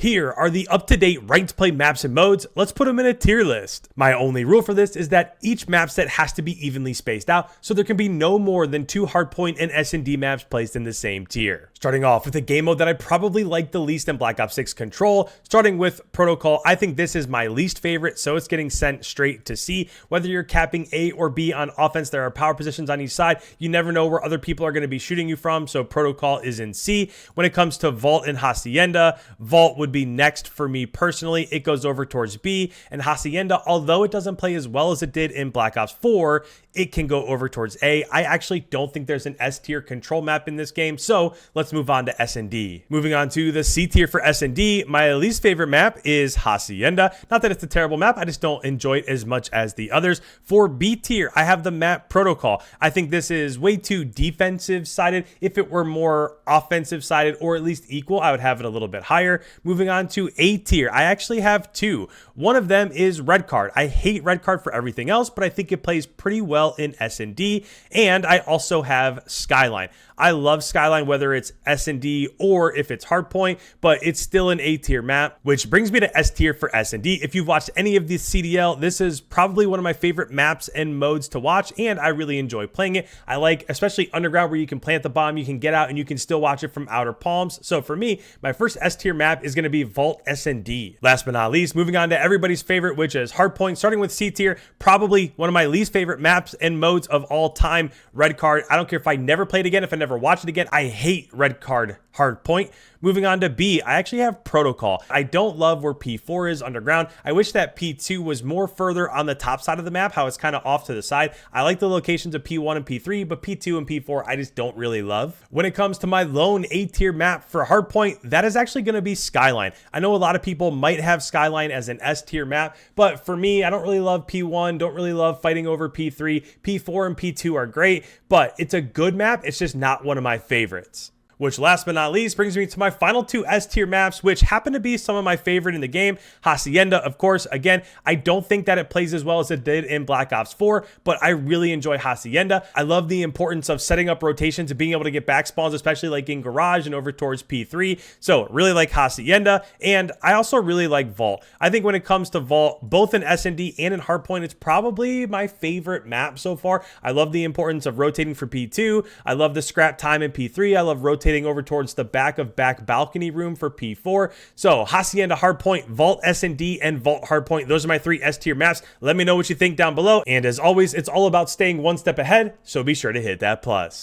Here are the up-to-date ranked play maps and modes. Let's put them in a tier list. My only rule for this is that each map set has to be evenly spaced out, so there can be no more than 2 hardpoint and S&D maps placed in the same tier. Starting off with a game mode that I probably like the least in Black Ops 6 Control, starting with Protocol. I think this is my least favorite, so it's getting sent straight to C. Whether you're capping A or B on offense, there are power positions on each side. You never know where other people are going to be shooting you from, so Protocol is in C. When it comes to Vault and Hacienda, Vault would be next for me personally. It goes over towards B, and Hacienda, although it doesn't play as well as it did in Black Ops 4, it can go over towards A. I actually don't think there's an S tier control map in this game, so let's move on to S&D. Moving on to the C tier for S&D, my least favorite map is Hacienda. Not that it's a terrible map, I just don't enjoy it as much as the others. For B tier, I have the map Protocol. I think this is way too defensive sided. If it were more offensive sided or at least equal, I would have it a little bit higher. Moving on to A tier, I actually have 2. One of them is Red Card. I hate Red Card for everything else, but I think it plays pretty well in S&D, and I also have Skyline. I love Skyline, whether it's S&D or if it's Hardpoint, but it's still an A tier map, which brings me to S tier for S&D. If you've watched any of the CDL, this is probably one of my favorite maps and modes to watch, and I really enjoy playing it. I like especially Underground, where you can plant the bomb, you can get out, and you can still watch it from Outer Palms. So for me, my first S tier map is going to be Vault S&D. Last but not least, moving on to everybody's favorite, which is Hardpoint. Starting with C tier, probably one of my least favorite maps and modes of all time, Red Card. I don't care if I never play it again, if I never watch it again. I hate Red Card Hardpoint. Moving on to B, I actually have Protocol. I don't love where P4 is Underground. I wish that P2 was more further on the top side of the map, how it's kind of off to the side. I like the locations of P1 and P3, but P2 and P4 I just don't really love. When it comes to my lone A tier map for Hardpoint, that is actually going to be Skyline. I know a lot of people might have Skyline as an S tier map, but for me, I don't really love P1, don't really love fighting over P3. P4 and P2 are great, but it's a good map. It's just not one of my favorites. Which last but not least brings me to my final 2 S tier maps, which happen to be some of my favorite in the game. Hacienda, of course. Again, I don't think that it plays as well as it did in Black Ops 4, but I really enjoy Hacienda. I love the importance of setting up rotations and being able to get back spawns, especially like in Garage and over towards P3. So really like Hacienda, and I also really like Vault. I think when it comes to Vault, both in S&D and in Hardpoint, it's probably my favorite map so far. I love the importance of rotating for P2. I love the scrap time in P3. I love rotating over towards the back balcony room for P4. So Hacienda Hardpoint, Vault S&D, and Vault Hardpoint. Those are my 3 S tier maps. Let me know what you think down below. And as always, it's all about staying one step ahead, so be sure to hit that plus.